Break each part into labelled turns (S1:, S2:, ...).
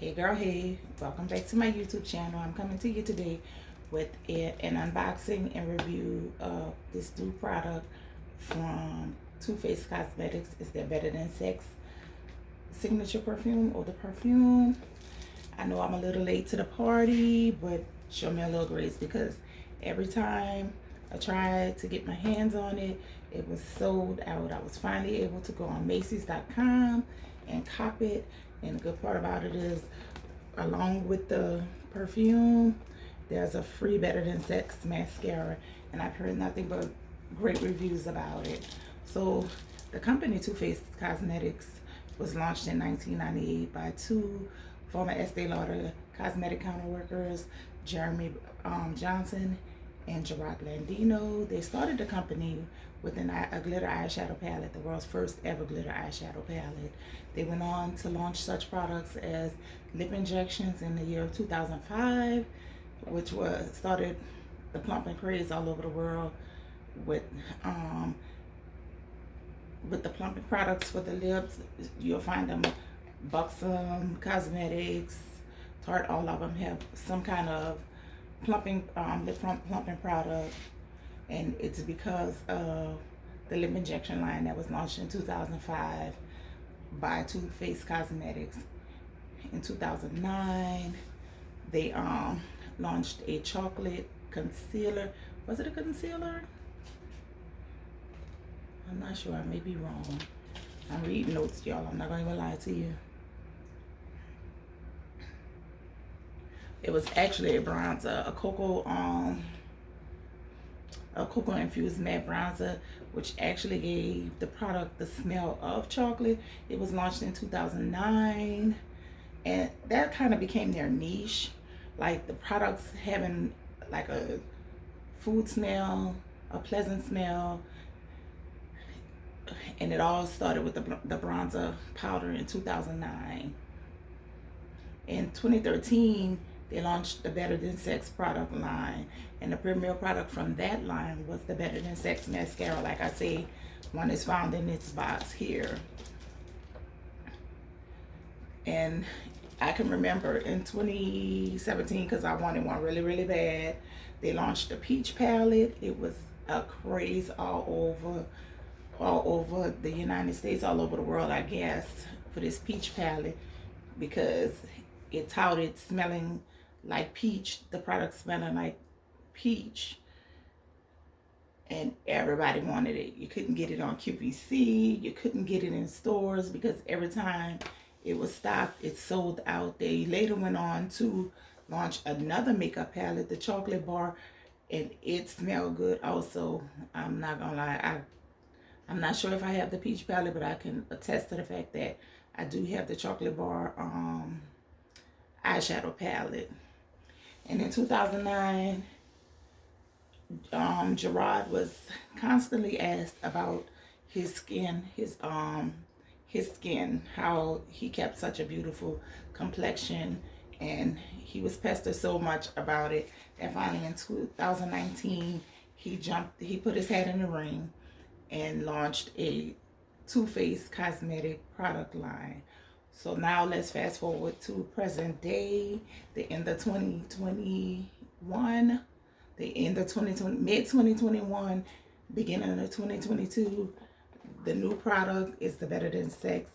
S1: Hey girl, hey, welcome back to my YouTube channel. I'm coming to you today with an unboxing and review of this new product from Too Faced Cosmetics. It's their Better Than Sex signature perfume, or the perfume. I know I'm a little late to the party, but show me a little grace because every time I tried to get my hands on it, it was sold out. I was finally able to go on Macy's.com and cop it. And the good part about it is, along with the perfume, there's a free Better Than Sex mascara, and I've heard nothing but great reviews about it. So the company Too Faced Cosmetics was launched in 1998 by two former Estee Lauder cosmetic counter workers, Jeremy Johnson and Gerard Landino. They started the company with a glitter eyeshadow palette, the world's first ever glitter eyeshadow palette. They went on to launch such products as lip injections in the year of 2005, which started the plumping craze all over the world with the plumping products for the lips. You'll find them Buxom Cosmetics, Tarte, all of them have some kind of plumping lip plumping product, and it's because of the lip injection line that was launched in 2005 by Too Faced Cosmetics. In 2009, they launched a chocolate concealer. Was it a concealer? I'm not sure. I may be wrong. I'm reading notes, y'all. I'm not going to lie to you. It was actually a bronzer, a cocoa infused matte bronzer, which actually gave the product the smell of chocolate. It was launched in 2009, and that kind of became their niche, like the products having like a food smell, a pleasant smell. And it all started with the bronzer powder in 2009. In 2013, they launched the Better Than Sex product line, and the premier product from that line was the Better Than Sex mascara. Like I say, one is found in this box here. And I can remember in 2017, because I wanted one really, really bad, they launched the peach palette. It was a craze all over the United States, all over the world, I guess, for this peach palette, because it touted smelling like peach, the product smelling like peach, and everybody wanted it. You couldn't get it on QVC, you couldn't get it in stores, because every time it was stocked, it sold out. They later went on to launch another makeup palette, the chocolate bar, and it smelled good also. I'm not gonna lie, I'm not sure if I have the peach palette, but I can attest to the fact that I do have the chocolate bar eyeshadow palette. And in 2009, Gerard was constantly asked about his skin, how he kept such a beautiful complexion, and he was pestered so much about it that finally in 2019 he put his hat in the ring and launched a Too Faced cosmetic product line. So now let's fast forward to present day, the end of 2021, the end of 2020, mid 2021, beginning of 2022. The new product is the Better Than Sex,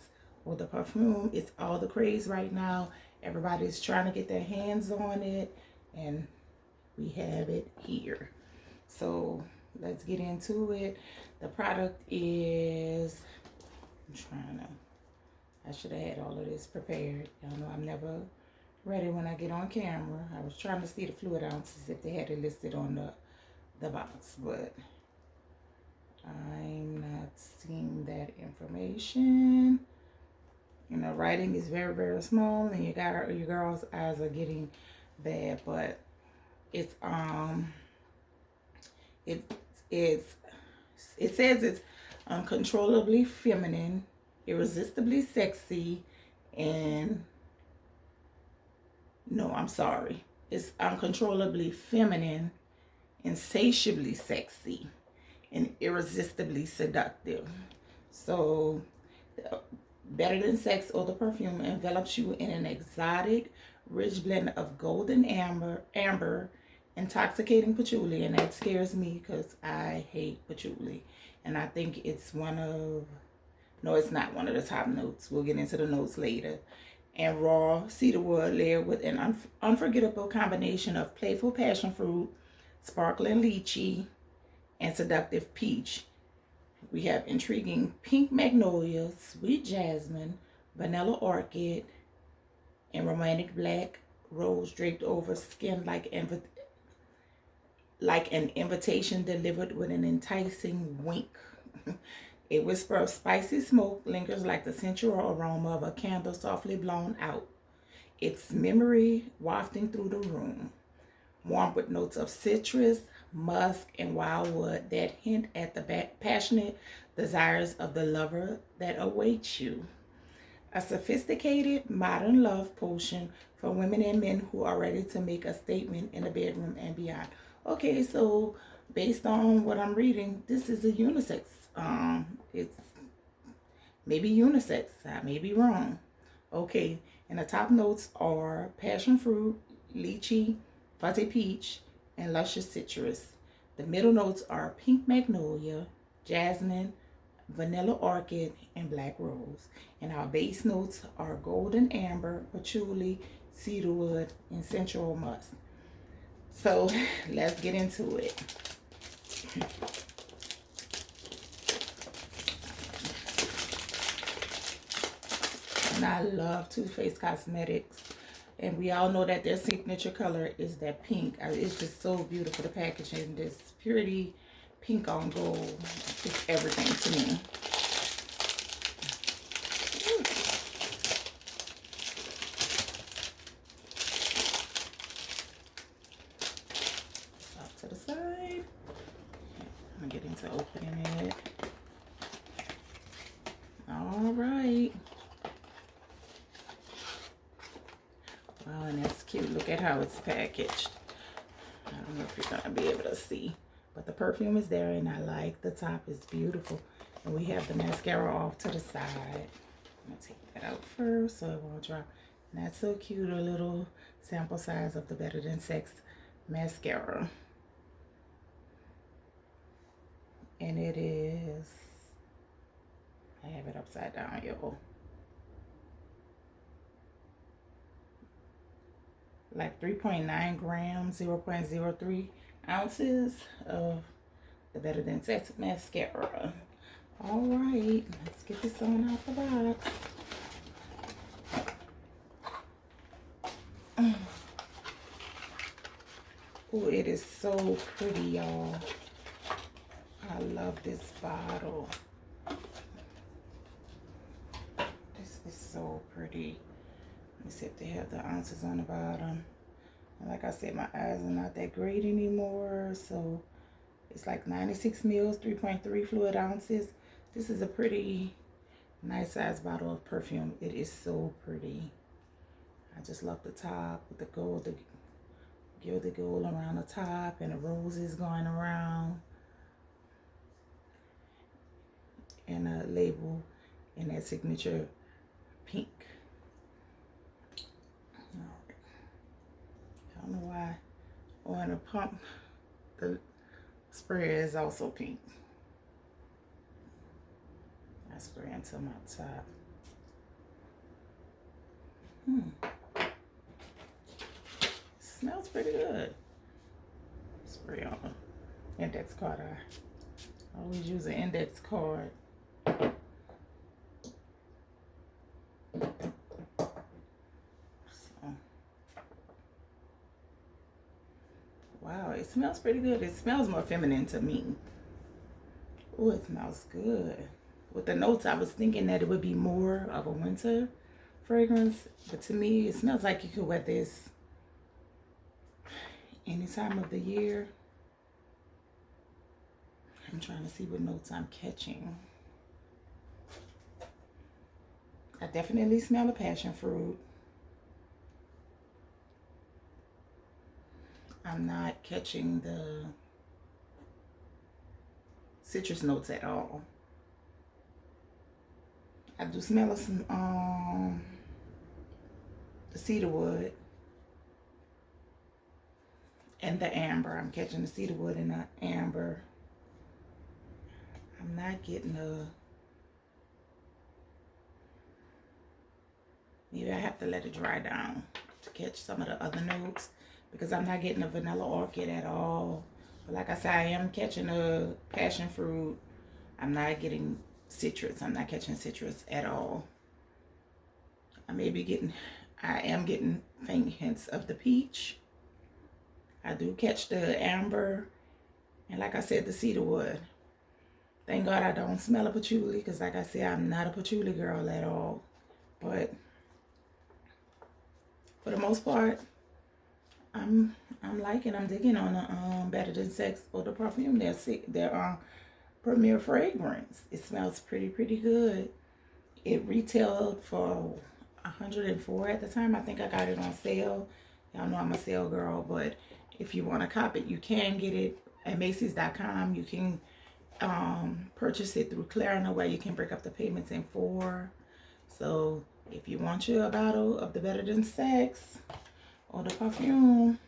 S1: or the perfume. It's all the craze right now. Everybody's trying to get their hands on it, and we have it here. So let's get into it. The product is, I should have had all of this prepared. Y'all know I'm never ready when I get on camera. I was trying to see the fluid ounces if they had it listed on the box, but I'm not seeing that information. You know, writing is very, very small, and your girl's eyes are getting bad, but it's it says it's uncontrollably feminine, irresistibly sexy, and no, I'm sorry. It's uncontrollably feminine, insatiably sexy, and irresistibly seductive. So Better Than Sex Eau de Perfume envelops you in an exotic, rich blend of golden amber, intoxicating patchouli, and that scares me because I hate patchouli. And I think it's one of, no, it's not one of the top notes. We'll get into the notes later. And raw cedarwood layered with an unforgettable combination of playful passion fruit, sparkling lychee, and seductive peach. We have intriguing pink magnolia, sweet jasmine, vanilla orchid, and romantic black rose draped over skin like an invitation delivered with an enticing wink. A whisper of spicy smoke lingers like the sensual aroma of a candle softly blown out, its memory wafting through the room, warm with notes of citrus, musk, and wildwood that hint at the passionate desires of the lover that awaits you. A sophisticated, modern love potion for women and men who are ready to make a statement in the bedroom and beyond. Okay, so based on what I'm reading, this is a unisex. It's maybe unisex. I may be wrong. Okay, and the top notes are passion fruit, lychee, fuzzy peach, and luscious citrus. The middle notes are pink magnolia, jasmine, vanilla orchid, and black rose. And our base notes are golden amber, patchouli, cedarwood, and sensual musk. So let's get into it. And I love Too Faced Cosmetics. And we all know that their signature color is that pink. It's just so beautiful. The packaging, this purity pink on gold. It's everything to me. Off to the side. I'm gonna get into opening it. All right. Wow, and that's cute. Look at how it's packaged. I don't know if you're gonna be able to see, but the perfume is there, and I like the top. It's beautiful. And we have the mascara off to the side. I'm gonna take that out first so it won't drop. And that's so cute, a little sample size of the Better Than Sex mascara. And it is, I have it upside down, y'all. Like 3.9 grams, 0.03 ounces of the Better Than Sex mascara. All right, let's get this on out the box. Oh, it is so pretty, y'all. I love this bottle. This is so pretty. Let me see if they have the ounces on the bottom. And like I said, my eyes are not that great anymore, so it's like 96 mils, 3.3 fluid ounces. This is a pretty nice size bottle of perfume. It is so pretty. I just love the top with the gold, the gilded gold around the top, and the roses going around, and a label in that signature pink. I don't know why on the pump the spray is also pink. I spray into my top. Smells pretty good. Spray on the index card. I always use an index card. Wow, it smells pretty good. It smells more feminine to me. Oh, it smells good. With the notes, I was thinking that it would be more of a winter fragrance, but to me, it smells like you could wear this any time of the year. I'm trying to see what notes I'm catching. I definitely smell the passion fruit. I'm not catching the citrus notes at all. I do smell of some the cedarwood and the amber. I'm catching the cedarwood and the amber. I'm not getting maybe I have to let it dry down to catch some of the other notes, because I'm not getting a vanilla orchid at all. But like I said, I am catching a passion fruit. I'm not getting citrus. I'm not catching citrus at all. I am getting faint hints of the peach. I do catch the amber, and like I said, the cedarwood. Thank God I don't smell a patchouli, because like I said, I'm not a patchouli girl at all. But for the most part, I'm digging on the Better Than Sex or the Parfum. Their premier fragrance. It smells pretty good. It retailed for $104 at the time. I think I got it on sale. Y'all know I'm a sale girl, but if you want to cop it, you can get it at Macy's.com. You can purchase it through Klarna, where you can break up the payments in 4. So if you want your bottle of the Better Than Sex or the Parfum,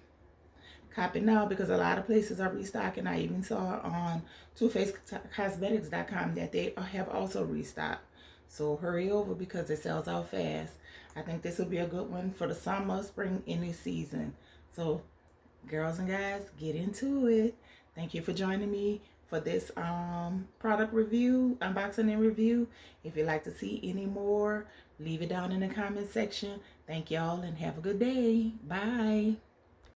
S1: cop it now, because a lot of places are restocking. I even saw on TooFacedCosmetics.com that they have also restocked. So hurry over, because it sells out fast. I think this will be a good one for the summer, spring, any season. So girls and guys, get into it. Thank you for joining me for this product review, unboxing and review. If you'd like to see any more, leave it down in the comment section. Thank y'all and have a good day. Bye.